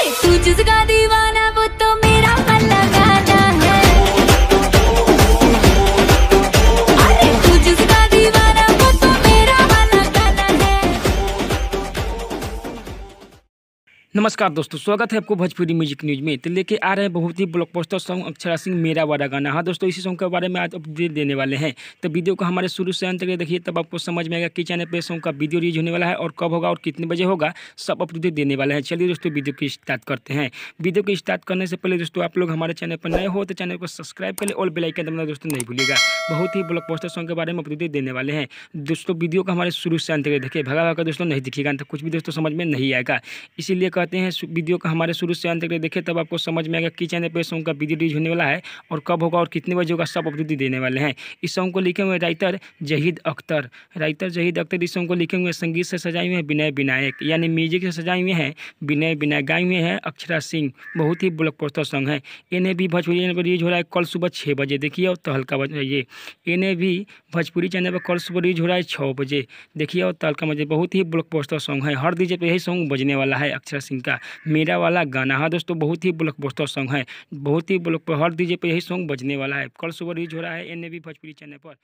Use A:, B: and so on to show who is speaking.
A: तू जिसका दीवाना वो तो मेरा वाला गाना है। अरे तू जिसका दीवाना वो तो मेरा वाला गाना है।
B: नमस्कार दोस्तों, स्वागत है आपको भोजपुरी म्यूजिक न्यूज में। तो लेके आ रहे हैं बहुत ही ब्लॉकबस्टर सॉन्ग अक्षरा सिंह मेरा वाला गाना। हाँ दोस्तों, इसी सॉन्ग के बारे में आज अपडेट देने वाले हैं। तो वीडियो को हमारे शुरू से अंत तक देखिए, तब आपको समझ में आएगा कि चैनल पे सॉन्ग का वीडियो रिलीज होने वाला है और कब होगा और कितने बजे होगा, सब अपडेट देने वाले हैं। चलिए दोस्तों, वीडियो की स्टार्ट करते हैं। वीडियो को स्टार्ट करने से पहले दोस्तों, आप लोग हमारे चैनल पर नए हो तो चैनल को सब्सक्राइब कर ले और बेल आइकन दबाना दोस्तों नहीं भूलिएगा। बहुत ही ब्लॉकबस्टर सॉन्ग के बारे में अपडेट देने वाले हैं दोस्तों। वीडियो को हमारे शुरू से अंत तक देखिए, भगा भगा दोस्तों नहीं दिखेगा तो कुछ भी दोस्तों समझ में नहीं आएगा। इसीलिए कहते हैं वीडियो हमारे शुरू से अंत तक देखें, तब आपको समझ में आएगा कि चैनल पे सॉन्ग का वीडियो रिलीज होने वाला है और कब होगा और कितने बजे होगा, सब अपडेट देने वाले हैं। इस सॉन्ग को लिखे हुए राइटर जहीद अख्तर इस सॉन्ग को लिखे हुए संगीत से सजाए हुए हैं विनय विनायक, यानी म्यूजिक से सजाए हुए हैं विनय विनायक, गाए हुए हैं अक्षरा सिंह। बहुत ही ब्लॉकबस्टर सॉन्ग है। इन्हें भी भोजपुरी चैनल पर रिलीज हो रहा है कल सुबह 6 बजे। देखिए और तहलका बजाइए। इन्हें भी भोजपुरी चैनल पर कल सुबह रिलीज हो रहा है 6 बजे। देखिए और तहलका बजाइए। बहुत ही ब्लॉकबस्टर सॉन्ग है। हर डीजे पे यही सॉन्ग बजने वाला है अक्षरा सिंह का मेरा वाला गाना। हाँ दोस्तों, बहुत ही ब्लॉकबस्टर सॉन्ग है। बहुत ही हर डीजे पे यही सॉन्ग बजने वाला है। कल सुबह रिलीज हो रहा है एनएबी भोजपुरी चैनल पर।